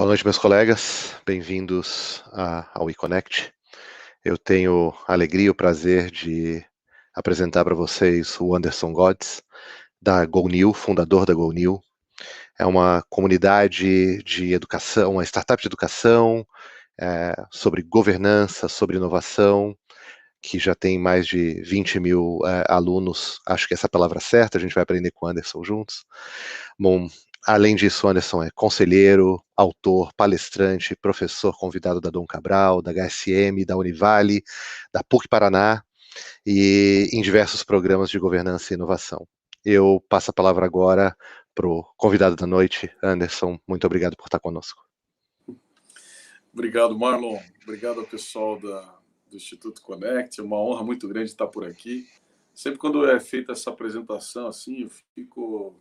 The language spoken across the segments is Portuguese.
Boa noite, meus colegas. Bem-vindos ao eConnect. Eu tenho a alegria e o prazer de apresentar para vocês o Anderson Godz, da GoNew, fundador da GoNew. É uma comunidade de educação, uma startup de educação, sobre governança, sobre inovação, que já tem mais de 20 mil alunos. Acho que essa é a palavra certa, a gente vai aprender com o Anderson juntos. Bom, além disso, o Anderson é conselheiro, autor, palestrante, professor convidado da Dom Cabral, da HSM, da Univale, da PUC Paraná e em diversos programas de governança e inovação. Eu passo a palavra agora para o convidado da noite, Anderson. Muito obrigado por estar conosco. Obrigado, Marlon. Obrigado ao pessoal do Instituto Connect. É uma honra muito grande estar por aqui. Sempre quando é feita essa apresentação assim, eu fico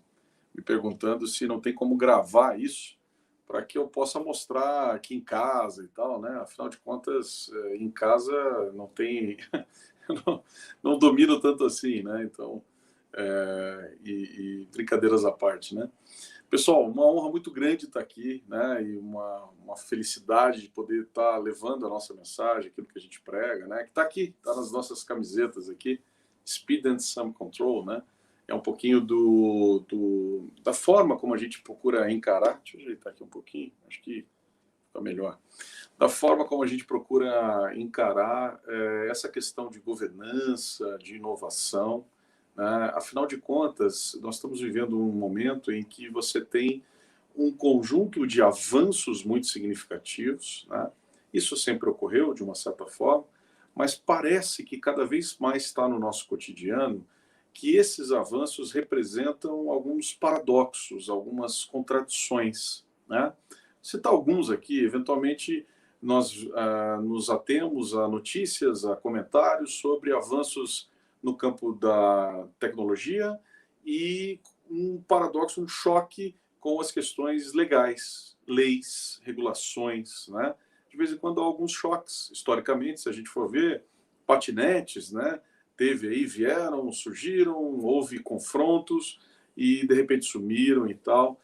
me perguntando se não tem como gravar isso para que eu possa mostrar aqui em casa e tal, né? Afinal de contas, em casa não tem... não domino tanto assim, né? Então, brincadeiras à parte, né? Pessoal, uma honra muito grande estar aqui, né? E uma felicidade de poder estar levando a nossa mensagem, aquilo que a gente prega, né? Que está aqui, está nas nossas camisetas aqui, Speed and Some Control, né? É um pouquinho da forma como a gente procura encarar. Deixa eu ajeitar aqui um pouquinho, acho que fica melhor. Da forma como a gente procura encarar essa questão de governança, de inovação. Afinal de contas, nós estamos vivendo um momento em que você tem um conjunto de avanços muito significativos, né? Isso sempre ocorreu, de uma certa forma, mas parece que cada vez mais está no nosso cotidiano que esses avanços representam alguns paradoxos, algumas contradições, né? Vou citar alguns aqui, eventualmente nós nos atemos a notícias, a comentários sobre avanços no campo da tecnologia e um paradoxo, um choque com as questões legais, leis, regulações, né? De vez em quando há alguns choques, historicamente, se a gente for ver, patinetes, né? Teve aí, vieram, surgiram, houve confrontos e de repente sumiram e tal.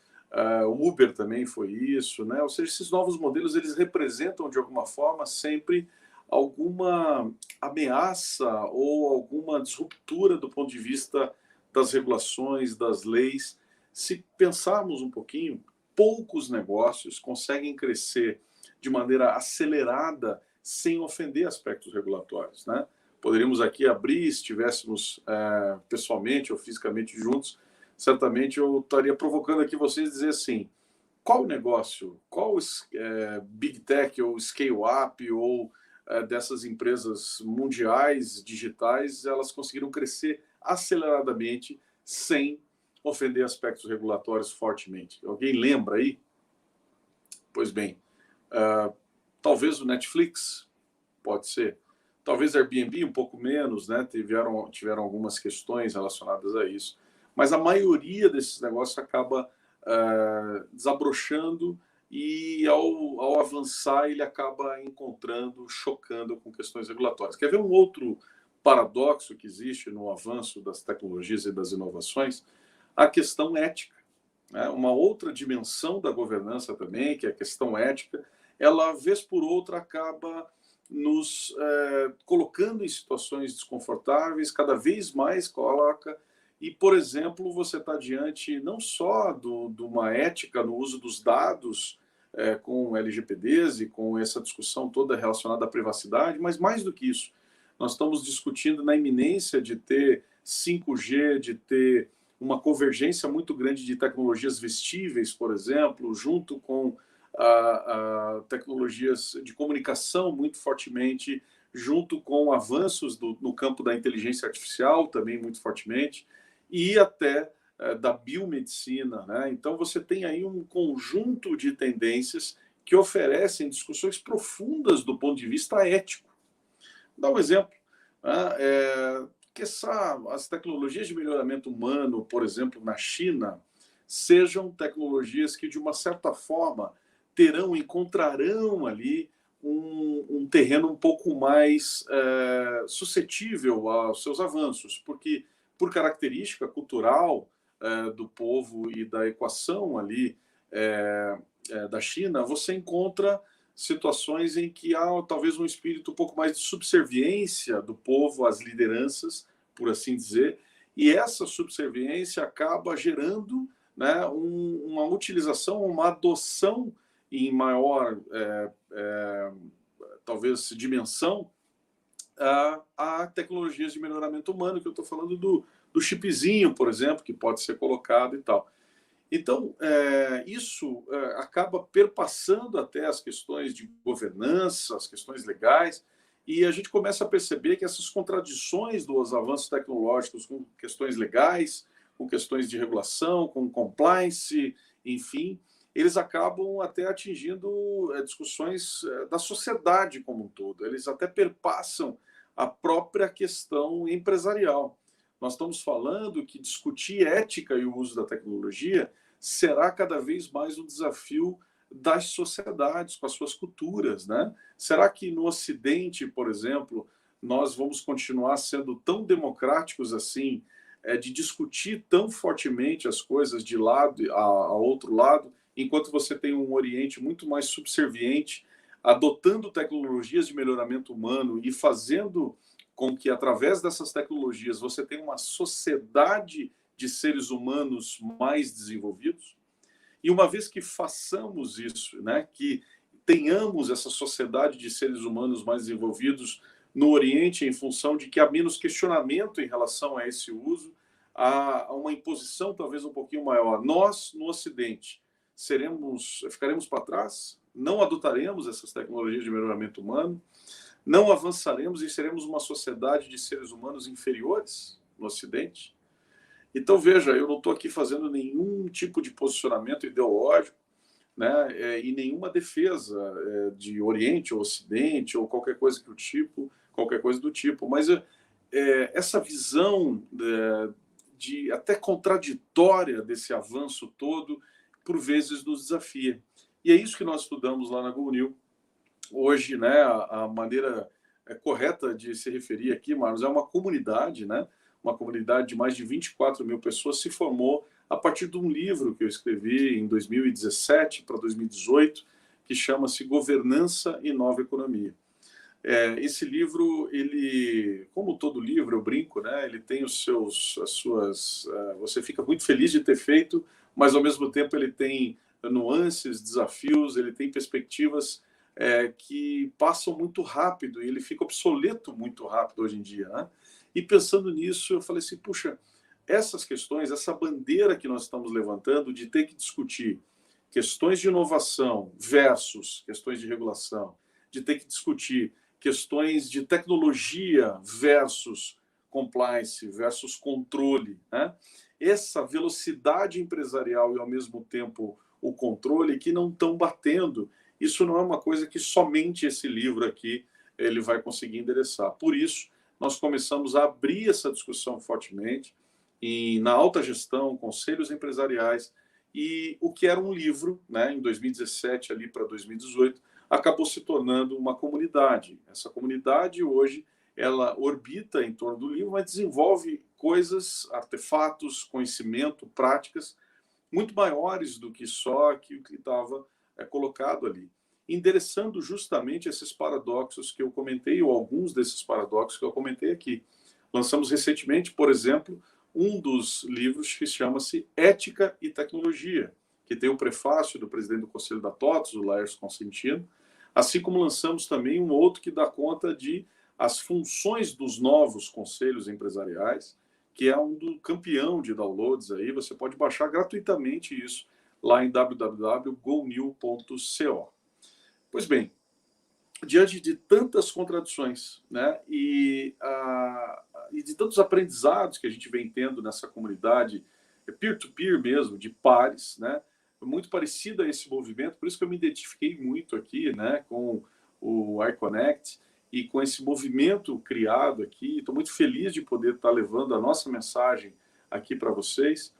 O Uber também foi isso, né? Ou seja, esses novos modelos, eles representam de alguma forma sempre alguma ameaça ou alguma disruptura do ponto de vista das regulações, das leis. Se pensarmos um pouquinho, poucos negócios conseguem crescer de maneira acelerada sem ofender aspectos regulatórios, né? Poderíamos aqui abrir, se estivéssemos pessoalmente ou fisicamente juntos, certamente eu estaria provocando aqui vocês a dizer assim, qual negócio, qual Big Tech ou Scale-up ou dessas empresas mundiais, digitais, elas conseguiram crescer aceleradamente sem ofender aspectos regulatórios fortemente. Alguém lembra aí? Pois bem, talvez o Netflix, pode ser. Talvez Airbnb um pouco menos, né? Tiveram algumas questões relacionadas a isso. Mas a maioria desses negócios acaba desabrochando e ao avançar ele acaba encontrando, chocando com questões regulatórias. Quer ver um outro paradoxo que existe no avanço das tecnologias e das inovações? A questão ética, né? Uma outra dimensão da governança também, que é a questão ética, ela, vez por outra, acaba nos colocando em situações desconfortáveis, cada vez mais coloca. E, por exemplo, você está diante não só de uma ética no uso dos dados com LGPDs e com essa discussão toda relacionada à privacidade, mas mais do que isso, nós estamos discutindo na iminência de ter 5G, de ter uma convergência muito grande de tecnologias vestíveis, por exemplo, junto com tecnologias de comunicação muito fortemente, junto com avanços no campo da inteligência artificial também muito fortemente, e até da biomedicina, né? Então você tem aí um conjunto de tendências que oferecem discussões profundas do ponto de vista ético. Vou dar um exemplo, né? Que as tecnologias de melhoramento humano, por exemplo, na China, sejam tecnologias que, de uma certa forma, encontrarão ali um terreno um pouco mais suscetível aos seus avanços, porque, por característica cultural do povo e da equação ali da China, você encontra situações em que há talvez um espírito um pouco mais de subserviência do povo às lideranças, por assim dizer, e essa subserviência acaba gerando, né, uma utilização, uma adoção em maior, talvez, dimensão a tecnologias de melhoramento humano, que eu estou falando do chipzinho, por exemplo, que pode ser colocado e tal. Então, isso acaba perpassando até as questões de governança, as questões legais, e a gente começa a perceber que essas contradições dos avanços tecnológicos com questões legais, com questões de regulação, com compliance, enfim, eles acabam até atingindo discussões da sociedade como um todo. Eles até perpassam a própria questão empresarial. Nós estamos falando que discutir ética e o uso da tecnologia será cada vez mais um desafio das sociedades, com as suas culturas, né? Será que no Ocidente, por exemplo, nós vamos continuar sendo tão democráticos assim, de discutir tão fortemente as coisas de lado a outro lado, enquanto você tem um Oriente muito mais subserviente, adotando tecnologias de melhoramento humano e fazendo com que, através dessas tecnologias, você tenha uma sociedade de seres humanos mais desenvolvidos? E uma vez que façamos isso, né, que tenhamos essa sociedade de seres humanos mais desenvolvidos no Oriente, em função de que há menos questionamento em relação a esse uso, há uma imposição talvez um pouquinho maior. Nós, no Ocidente, ficaremos para trás? Não adotaremos essas tecnologias de melhoramento humano? Não avançaremos e seremos uma sociedade de seres humanos inferiores no Ocidente? Então, veja, eu não estou aqui fazendo nenhum tipo de posicionamento ideológico, né, e nenhuma defesa de Oriente ou Ocidente ou qualquer coisa do tipo, mas essa visão de até contraditória desse avanço todo, por vezes nos desafia. E é isso que nós estudamos lá na GoNew. Hoje, né, a maneira correta de se referir aqui, Marcos, é uma comunidade, né? Uma comunidade de mais de 24 mil pessoas se formou a partir de um livro que eu escrevi em 2017 para 2018, que chama-se Governança e Nova Economia. Esse livro, ele, como todo livro, eu brinco, né? Ele tem você fica muito feliz de ter feito, mas ao mesmo tempo ele tem nuances, desafios, ele tem perspectivas que passam muito rápido e ele fica obsoleto muito rápido hoje em dia, né? E pensando nisso, eu falei assim, puxa, essas questões, essa bandeira que nós estamos levantando de ter que discutir questões de inovação versus questões de regulação, de ter que discutir questões de tecnologia versus compliance, versus controle, né? Essa velocidade empresarial e, ao mesmo tempo, o controle que não estão batendo. Isso não é uma coisa que somente esse livro aqui ele vai conseguir endereçar. Por isso, nós começamos a abrir essa discussão fortemente na alta gestão, conselhos empresariais, e o que era um livro, né, em 2017 ali para 2018, acabou se tornando uma comunidade. Essa comunidade hoje ela orbita em torno do livro, mas desenvolve coisas, artefatos, conhecimento, práticas muito maiores do que só aquilo que estava colocado ali, endereçando justamente esses paradoxos que eu comentei, ou alguns desses paradoxos que eu comentei aqui. Lançamos recentemente, por exemplo, um dos livros que chama-se Ética e Tecnologia, que tem o prefácio do presidente do Conselho da TOTS, o Laércio Consentino, assim como lançamos também um outro que dá conta de as funções dos novos conselhos empresariais, que é um do campeão de downloads aí, você pode baixar gratuitamente isso lá em www.gonew.co. Pois bem, diante de tantas contradições, né, e de tantos aprendizados que a gente vem tendo nessa comunidade, peer-to-peer mesmo, de pares, né, muito parecida a esse movimento, por isso que eu me identifiquei muito aqui, né, com o iConnect e com esse movimento criado aqui. Estou muito feliz de poder estar levando a nossa mensagem aqui para vocês.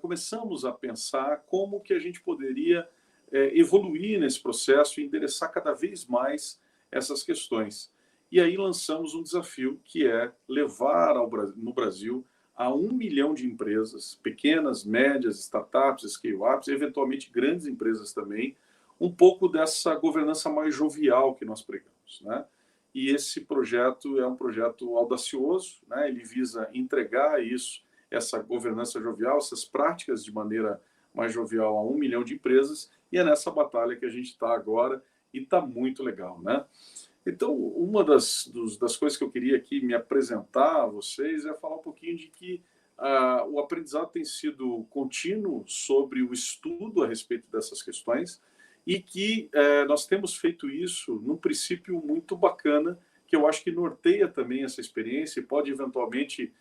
Começamos a pensar como que a gente poderia evoluir nesse processo e endereçar cada vez mais essas questões. E aí lançamos um desafio que é levar no Brasil a 1 milhão de empresas, pequenas, médias, startups, scale-ups, e eventualmente grandes empresas também, um pouco dessa governança mais jovial que nós pregamos, né? E esse projeto é um projeto audacioso, né? Ele visa entregar isso, essa governança jovial, essas práticas de maneira mais jovial a 1 milhão de empresas, e é nessa batalha que a gente está agora, e está muito legal, né? Então, uma das coisas que eu queria aqui me apresentar a vocês é falar um pouquinho de que o aprendizado tem sido contínuo sobre o estudo a respeito dessas questões e que nós temos feito isso num princípio muito bacana, que eu acho que norteia também essa experiência e pode eventualmente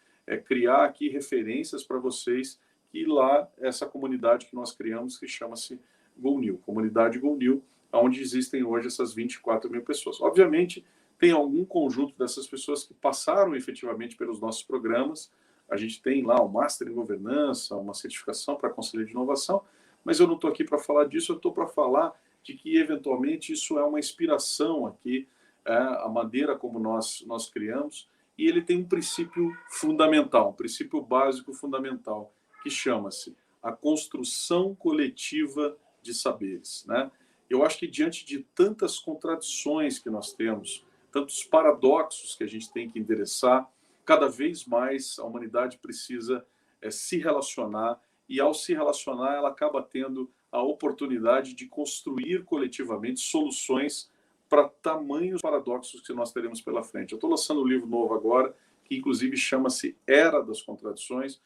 criar aqui referências para vocês, que lá, essa comunidade que nós criamos, que chama-se GoNew, comunidade GoNew, onde existem hoje essas 24 mil pessoas. Obviamente, tem algum conjunto dessas pessoas que passaram efetivamente pelos nossos programas. A gente tem lá o Master em Governança, uma certificação para Conselho de Inovação, mas eu não estou aqui para falar disso, eu estou para falar de que, eventualmente, isso é uma inspiração aqui, a maneira como nós criamos, e ele tem um princípio fundamental, um princípio básico fundamental, que chama-se a construção coletiva de saberes, né? Eu acho que, diante de tantas contradições que nós temos, tantos paradoxos que a gente tem que endereçar, cada vez mais a humanidade precisa se relacionar, e ao se relacionar, ela acaba tendo a oportunidade de construir coletivamente soluções para tamanhos paradoxos que nós teremos pela frente. Eu estou lançando um livro novo agora, que inclusive chama-se Era das Contradições,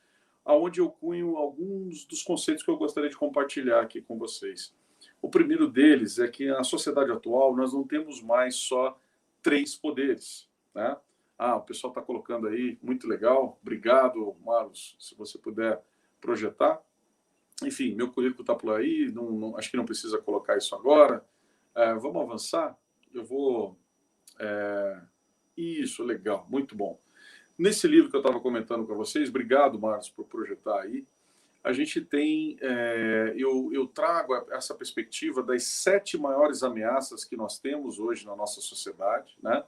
onde eu cunho alguns dos conceitos que eu gostaria de compartilhar aqui com vocês. O primeiro deles é que na sociedade atual nós não temos mais só 3 poderes, né? O pessoal está colocando aí, muito legal, obrigado, Marlos, se você puder projetar. Enfim, meu currículo está por aí, acho que não precisa colocar isso agora. Vamos avançar? Eu vou... Isso, legal, muito bom. Nesse livro que eu estava comentando com vocês, obrigado, Marlos, por projetar aí, a gente tem, eu trago essa perspectiva das 7 maiores ameaças que nós temos hoje na nossa sociedade, né?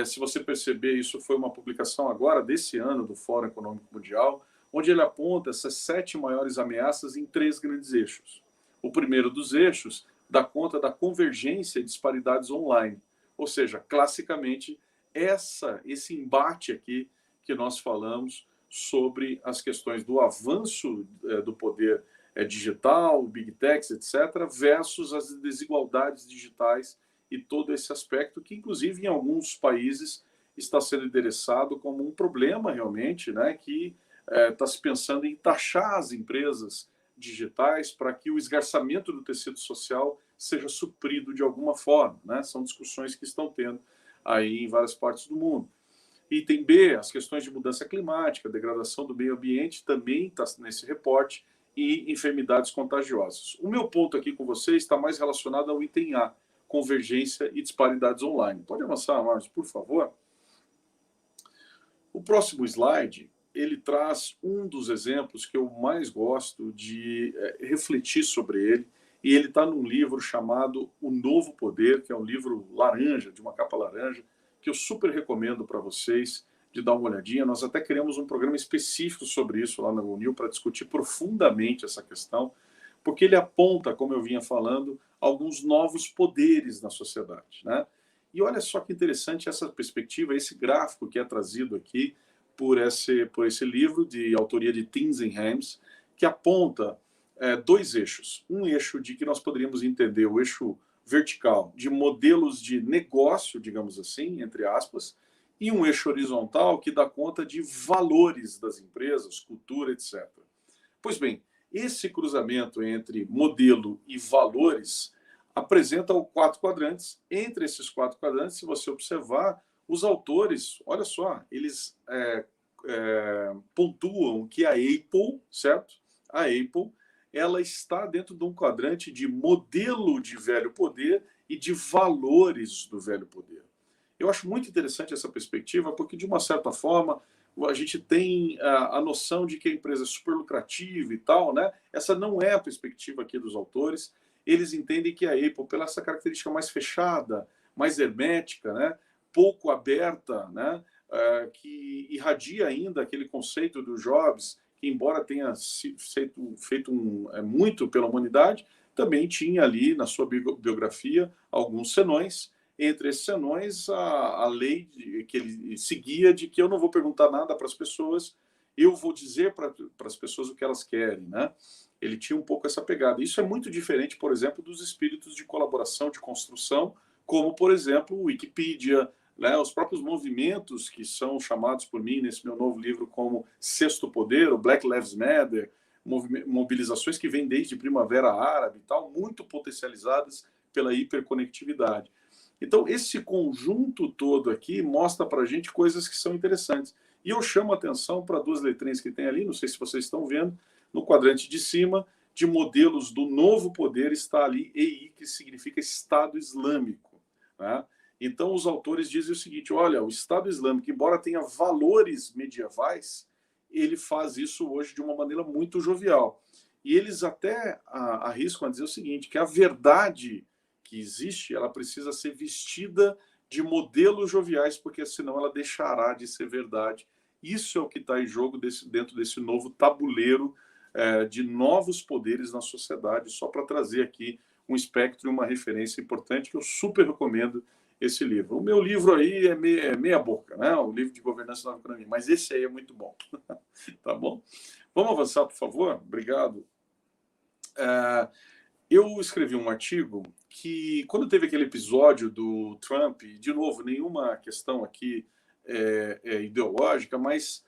Se você perceber, isso foi uma publicação agora desse ano do Fórum Econômico Mundial, onde ele aponta essas 7 maiores ameaças em 3 grandes eixos. O primeiro dos eixos dá conta da convergência e disparidades online, ou seja, classicamente, esse embate aqui que nós falamos sobre as questões do avanço do poder digital, Big Techs, etc., versus as desigualdades digitais e todo esse aspecto que, inclusive, em alguns países está sendo endereçado como um problema realmente, né, que está se pensando em taxar as empresas digitais para que o esgarçamento do tecido social seja suprido de alguma forma, né? São discussões que estão tendo aí em várias partes do mundo. Item B, as questões de mudança climática, degradação do meio ambiente, também está nesse reporte, e enfermidades contagiosas. O meu ponto aqui com vocês está mais relacionado ao item A, convergência e disparidades online. Pode avançar, Marcos, por favor? O próximo slide, ele traz um dos exemplos que eu mais gosto de refletir sobre ele, e ele está num livro chamado O Novo Poder, que é um livro laranja, de uma capa laranja, que eu super recomendo para vocês de dar uma olhadinha. Nós até criamos um programa específico sobre isso lá na GoNew para discutir profundamente essa questão, porque ele aponta, como eu vinha falando, alguns novos poderes na sociedade, né? E olha só que interessante essa perspectiva, esse gráfico que é trazido aqui por esse livro de autoria de Tinzenhams, que aponta 2 eixos. Um eixo de que nós poderíamos entender o eixo vertical de modelos de negócio, digamos assim, entre aspas, e um eixo horizontal que dá conta de valores das empresas, cultura, etc. Pois bem, esse cruzamento entre modelo e valores apresenta 4 quadrantes. Entre esses 4 quadrantes, se você observar, os autores, olha só, eles pontuam que a Apple, certo? A Apple, ela está dentro de um quadrante de modelo de velho poder e de valores do velho poder. Eu acho muito interessante essa perspectiva, porque, de uma certa forma, a gente tem a noção de que a empresa é super lucrativa e tal, né? Essa não é a perspectiva aqui dos autores. Eles entendem que a Apple, pela essa característica mais fechada, mais hermética, né? Pouco aberta, né? que irradia ainda aquele conceito do Jobs, que embora tenha feito muito pela humanidade, também tinha ali na sua biografia alguns senões. Entre esses senões, a lei que ele seguia de que eu não vou perguntar nada para as pessoas, eu vou dizer para as pessoas o que elas querem, né? Ele tinha um pouco essa pegada. Isso é muito diferente, por exemplo, dos espíritos de colaboração, de construção, como, por exemplo, o Wikipedia, né? Os próprios movimentos que são chamados por mim nesse meu novo livro como Sexto Poder, o Black Lives Matter, mobilizações que vêm desde Primavera Árabe e tal, muito potencializadas pela hiperconectividade. Então, esse conjunto todo aqui mostra para a gente coisas que são interessantes. E eu chamo a atenção para duas letrinhas que tem ali, não sei se vocês estão vendo, no quadrante de cima, de modelos do novo poder, está ali EI, que significa Estado Islâmico, né? Então, os autores dizem o seguinte, olha, o Estado Islâmico, embora tenha valores medievais, ele faz isso hoje de uma maneira muito jovial. E eles até arriscam a dizer o seguinte, que a verdade que existe, ela precisa ser vestida de modelos joviais, porque senão ela deixará de ser verdade. Isso é o que está em jogo dentro desse novo tabuleiro de novos poderes na sociedade, só para trazer aqui um espectro e uma referência importante que eu super recomendo esse livro. O meu livro aí é meia boca, né? O livro de governança da nova economia, mas esse aí é muito bom. Tá bom? Vamos avançar, por favor? Obrigado. Eu escrevi um artigo que, quando teve aquele episódio do Trump, de novo, nenhuma questão aqui ideológica, mas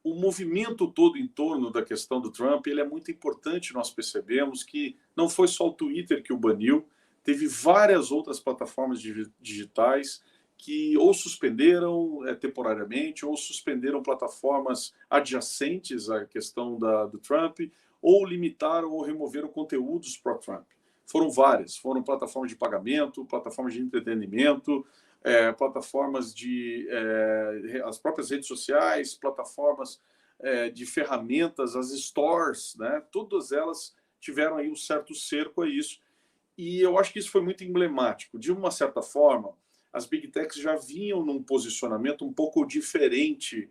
o movimento todo em torno da questão do Trump, ele é muito importante. Nós percebemos que não foi só o Twitter que o baniu, teve várias outras plataformas digitais que ou suspenderam temporariamente, ou suspenderam plataformas adjacentes à questão do Trump, ou limitaram ou removeram conteúdos para Trump. Foram várias, foram plataformas de pagamento, plataformas de entretenimento, plataformas as próprias redes sociais, plataformas de ferramentas, as stores, né? Todas elas tiveram aí um certo cerco a isso. E eu acho que isso foi muito emblemático. De uma certa forma, as Big Techs já vinham num posicionamento um pouco diferente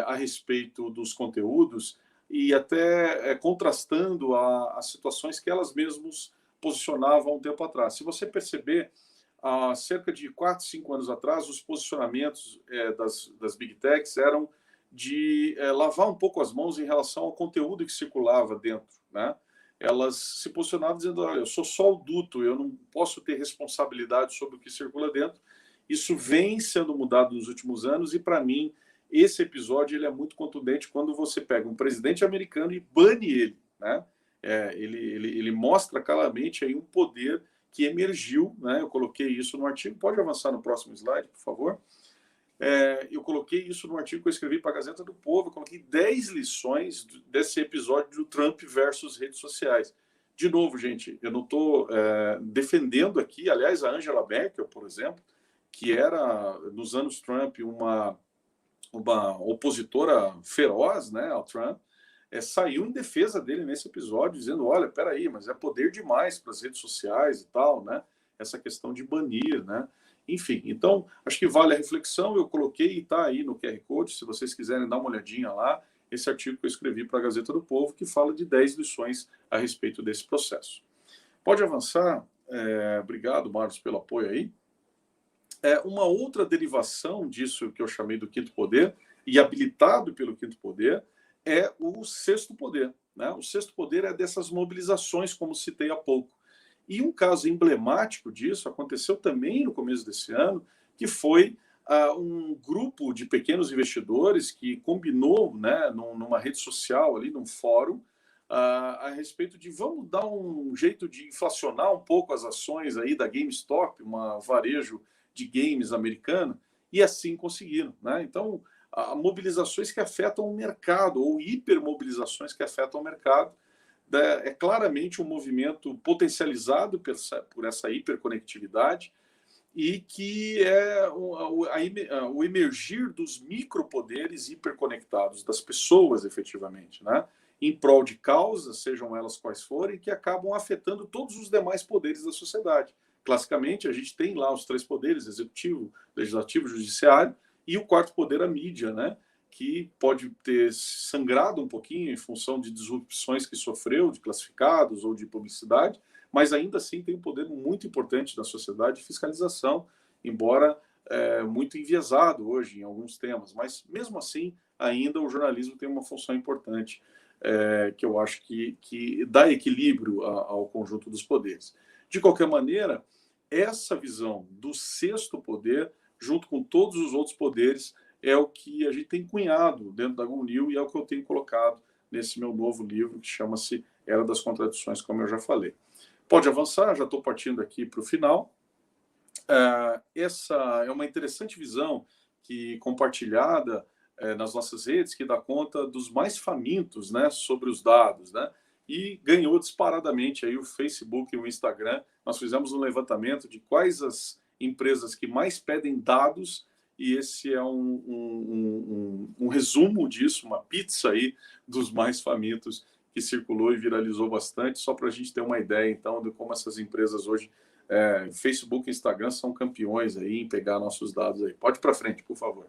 a respeito dos conteúdos e até contrastando as situações que elas mesmas posicionavam há um tempo atrás. Se você perceber, há cerca de 4, 5 anos atrás, os posicionamentos das Big Techs eram de lavar um pouco as mãos em relação ao conteúdo que circulava dentro, né? Elas se posicionavam dizendo, olha, eu sou só o duto, eu não posso ter responsabilidade sobre o que circula dentro. Isso vem sendo mudado nos últimos anos e, para mim, esse episódio ele é muito contundente quando você pega um presidente americano e bane ele, né? Ele mostra claramente aí um poder que emergiu, né? Eu coloquei isso no artigo. Pode avançar no próximo slide, por favor? Eu coloquei isso no artigo que eu escrevi para a Gazeta do Povo. Eu coloquei 10 lições desse episódio do Trump versus redes sociais. De novo, gente, eu não estou defendendo aqui. Aliás, a Angela Merkel, por exemplo, que era, nos anos Trump, uma opositora feroz, né, ao Trump, saiu em defesa dele nesse episódio, dizendo, olha, peraí, mas é poder demais para as redes sociais e tal, né? Essa questão de banir, né? Enfim, então, acho que vale a reflexão. Eu coloquei e está aí no QR Code, se vocês quiserem dar uma olhadinha lá, esse artigo que eu escrevi para a Gazeta do Povo, que fala de 10 lições a respeito desse processo. Pode avançar. Obrigado, Marcos, pelo apoio aí. Uma outra derivação disso que eu chamei do quinto poder, e habilitado pelo quinto poder, é o sexto poder, né? O sexto poder é dessas mobilizações, como citei há pouco. E um caso emblemático disso aconteceu também no começo desse ano, que foi um grupo de pequenos investidores que combinou, né, numa rede social, ali, num fórum, a respeito de vamos dar um jeito de inflacionar um pouco as ações aí da GameStop, uma varejo de games americana, e assim conseguiram, né? Então, mobilizações que afetam o mercado, ou hipermobilizações que afetam o mercado, é claramente um movimento potencializado por essa hiperconectividade e que é o emergir dos micropoderes hiperconectados, das pessoas, efetivamente, né? Em prol de causas, sejam elas quais forem, que acabam afetando todos os demais poderes da sociedade. Classicamente, a gente tem lá os 3 poderes, executivo, legislativo, judiciário, E o quarto poder, a mídia, né? Que pode ter sangrado um pouquinho em função de disrupções que sofreu, de classificados ou de publicidade, mas ainda assim tem um poder muito importante na sociedade de fiscalização, embora muito enviesado hoje em alguns temas, mas mesmo assim ainda o jornalismo tem uma função importante, que eu acho que dá equilíbrio ao conjunto dos poderes. De qualquer maneira, essa visão do sexto poder, junto com todos os outros poderes, é o que a gente tem cunhado dentro da GoNew e é o que eu tenho colocado nesse meu novo livro, que chama-se Era das Contradições, como eu já falei. Pode avançar, já estou partindo aqui para o final. Essa é uma interessante visão que compartilhada nas nossas redes, que dá conta dos mais famintos, né, sobre os dados, né, e ganhou disparadamente aí o Facebook e o Instagram. Nós fizemos um levantamento de quais as empresas que mais pedem dados, e esse é um resumo disso, uma pizza aí dos mais famintos que circulou e viralizou bastante, só para a gente ter uma ideia, então, de como essas empresas hoje, Facebook e Instagram, são campeões aí em pegar nossos dados aí. Pode ir para frente, por favor.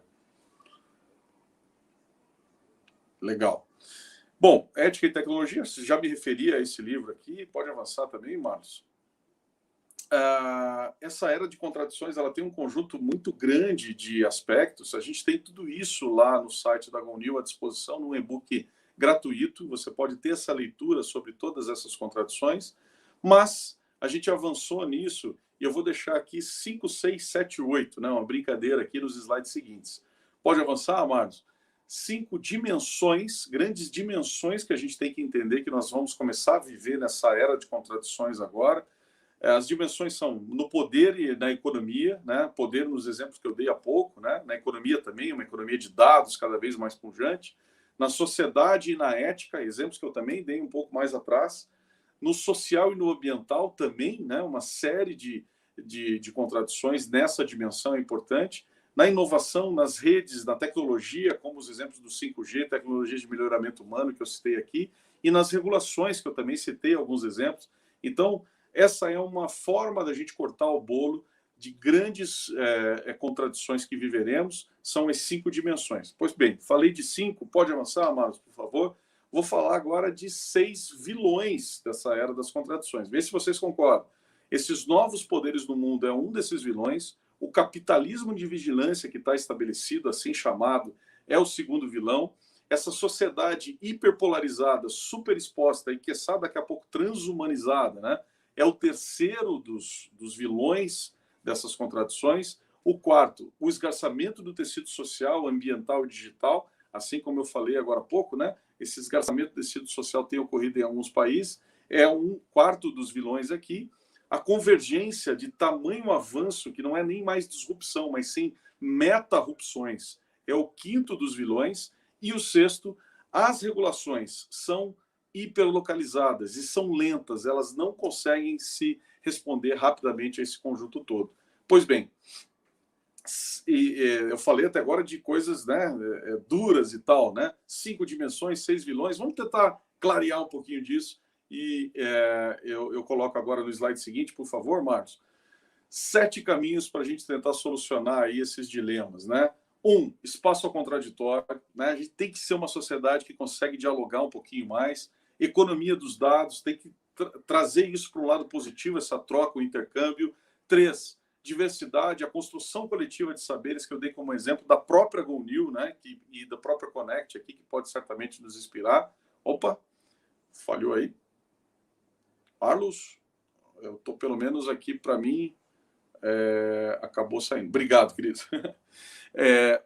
Legal. Bom, ética e tecnologia, já me referi a esse livro aqui, pode avançar também, Marcos. Essa era de contradições, ela tem um conjunto muito grande de aspectos. A gente tem tudo isso lá no site da GoNew à disposição, no e-book gratuito. Você pode ter essa leitura sobre todas essas contradições, mas a gente avançou nisso e eu vou deixar aqui 5, 6, 7, 8, né? Uma brincadeira aqui nos slides seguintes. Pode avançar, Marcos? 5 dimensões, grandes dimensões que a gente tem que entender que nós vamos começar a viver nessa era de contradições agora. As dimensões são no poder e na economia, né? Poder nos exemplos que eu dei há pouco, né? Na economia também, uma economia de dados cada vez mais pujante. Na sociedade e na ética, exemplos que eu também dei um pouco mais atrás. No social e no ambiental também, né? Uma série de contradições nessa dimensão é importante. Na inovação, nas redes, na tecnologia, como os exemplos do 5G, tecnologia de melhoramento humano que eu citei aqui, e nas regulações, que eu também citei alguns exemplos. Então, essa é uma forma da gente cortar o bolo de grandes contradições que viveremos, são as 5 dimensões. Pois bem, falei de 5, pode avançar, Marcos, por favor? Vou falar agora de 6 vilões dessa era das contradições. Vê se vocês concordam. Esses novos poderes no mundo é um desses vilões. O capitalismo de vigilância que está estabelecido, assim chamado, é o segundo vilão. Essa sociedade hiperpolarizada, superexposta e, quiçá, daqui a pouco transhumanizada, né? É o terceiro dos vilões dessas contradições. O quarto, o esgarçamento do tecido social, ambiental e digital, assim como eu falei agora há pouco, né? Esse esgarçamento do tecido social tem ocorrido em alguns países. É um quarto dos vilões aqui. A convergência de tamanho avanço, que não é nem mais disrupção, mas sim meta-rupções, é o quinto dos vilões. E o sexto, as regulações são hiperlocalizadas e são lentas, elas não conseguem se responder rapidamente a esse conjunto todo. Pois bem, eu falei até agora de coisas, né, duras e tal, né? 5 dimensões, 6 vilões. Vamos tentar clarear um pouquinho disso. E eu coloco agora no slide seguinte, por favor, Marcos, 7 caminhos para a gente tentar solucionar aí esses dilemas, né? 1, espaço ao contraditório, né? A gente tem que ser uma sociedade que consegue dialogar um pouquinho mais. Economia dos dados, tem que trazer isso para um lado positivo, essa troca, o intercâmbio. 3, diversidade, a construção coletiva de saberes, que eu dei como exemplo da própria GoNew, né? E da própria Connect aqui, que pode certamente nos inspirar. Opa, falhou aí. Carlos, eu estou pelo menos aqui, para mim, acabou saindo. Obrigado, querido.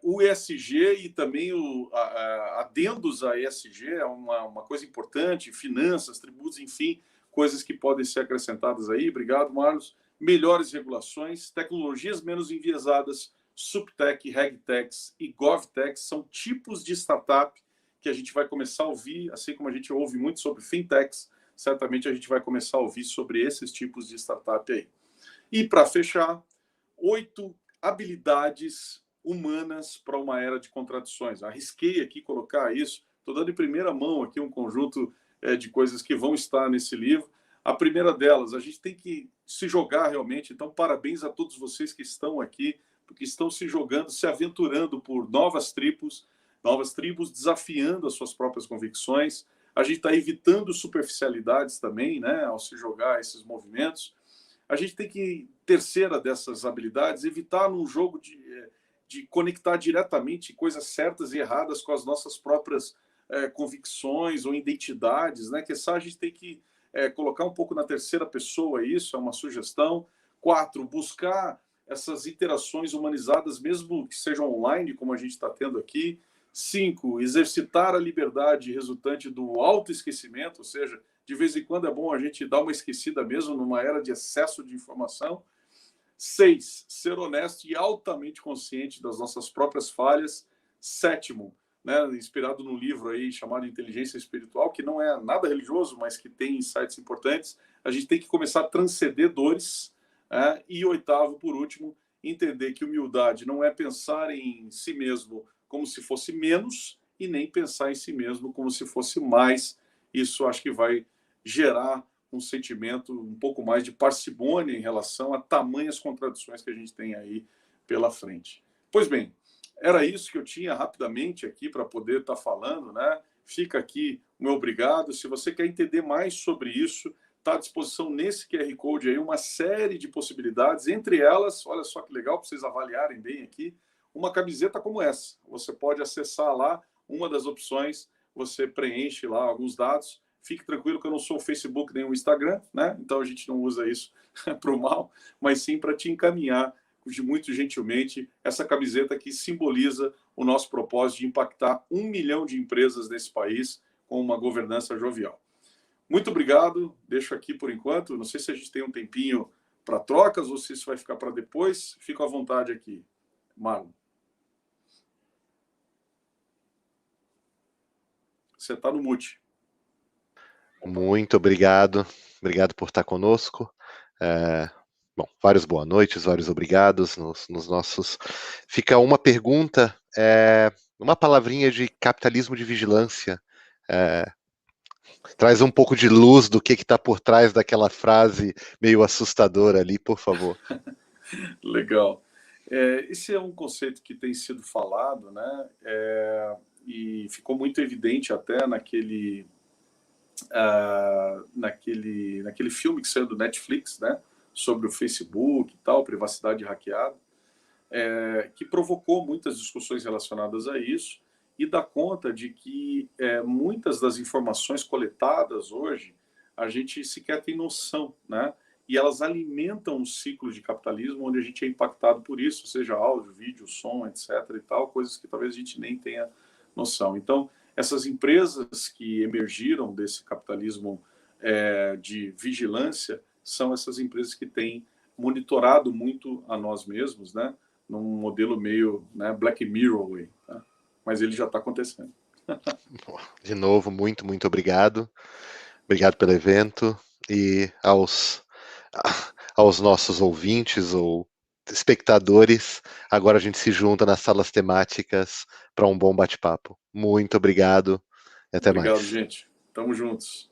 O ESG e também adendos a ESG é uma coisa importante, finanças, tributos, enfim, coisas que podem ser acrescentadas aí. Obrigado, Marlos. Melhores regulações, tecnologias menos enviesadas, subtech, regtechs e govtechs são tipos de startup que a gente vai começar a ouvir, assim como a gente ouve muito sobre fintechs, certamente a gente vai começar a ouvir sobre esses tipos de startup aí. E para fechar, 8 habilidades humanas para uma era de contradições. Arrisquei aqui colocar isso, estou dando em primeira mão aqui um conjunto de coisas que vão estar nesse livro. A primeira delas, a gente tem que se jogar realmente, então parabéns a todos vocês que estão aqui porque estão se jogando, se aventurando por novas tribos, desafiando as suas próprias convicções. A gente está evitando superficialidades também, né, ao se jogar esses movimentos. A gente tem que, terceira dessas habilidades, evitar num jogo de conectar diretamente coisas certas e erradas com as nossas próprias convicções ou identidades, né? Que a gente tem que colocar um pouco na terceira pessoa isso, é uma sugestão. 4, buscar essas interações humanizadas, mesmo que sejam online, como a gente está tendo aqui. 5, exercitar a liberdade resultante do autoesquecimento, ou seja, de vez em quando é bom a gente dar uma esquecida mesmo numa era de excesso de informação. 6, ser honesto e altamente consciente das nossas próprias falhas. 7, né, inspirado num livro aí chamado Inteligência Espiritual, que não é nada religioso, mas que tem insights importantes, a gente tem que começar a transcender dores. E 8, por último, entender que humildade não é pensar em si mesmo como se fosse menos e nem pensar em si mesmo como se fosse mais. Isso acho que vai gerar um sentimento um pouco mais de parcimônia em relação a tamanhas contradições que a gente tem aí pela frente. Pois bem, era isso que eu tinha rapidamente aqui para poder estar falando, né? Fica aqui o meu obrigado. Se você quer entender mais sobre isso, está à disposição nesse QR Code aí uma série de possibilidades, entre elas, olha só que legal para vocês avaliarem bem aqui, uma camiseta como essa. Você pode acessar lá uma das opções, você preenche lá alguns dados. Fique tranquilo que eu não sou o Facebook nem o Instagram, né? Então a gente não usa isso para o mal, mas sim para te encaminhar muito gentilmente essa camiseta que simboliza o nosso propósito de impactar 1 milhão de empresas nesse país com uma governança jovial. Muito obrigado, deixo aqui por enquanto. Não sei se a gente tem um tempinho para trocas ou se isso vai ficar para depois. Fico à vontade aqui, Marlon. Você está no mute. Muito obrigado. Obrigado por estar conosco. Bom, vários boa noites, vários obrigados nos nossos... Fica uma pergunta, uma palavrinha de capitalismo de vigilância. Traz um pouco de luz do que está por trás daquela frase meio assustadora ali, por favor. Legal. Esse é um conceito que tem sido falado, né? E ficou muito evidente até naquele filme que saiu do Netflix, né? Sobre o Facebook e tal, privacidade hackeada, que provocou muitas discussões relacionadas a isso e dá conta de que muitas das informações coletadas hoje a gente sequer tem noção, né? E elas alimentam um ciclo de capitalismo onde a gente é impactado por isso, seja áudio, vídeo, som, etc. e tal, coisas que talvez a gente nem tenha noção. Então, essas empresas que emergiram desse capitalismo de vigilância são essas empresas que têm monitorado muito a nós mesmos, né? Num modelo meio, né, Black Mirror way, tá? Mas ele já está acontecendo. De novo, muito, muito obrigado. Obrigado pelo evento e aos nossos ouvintes ou espectadores. Agora a gente se junta nas salas temáticas para um bom bate-papo. Muito obrigado e até mais. Obrigado, gente. Tamo juntos.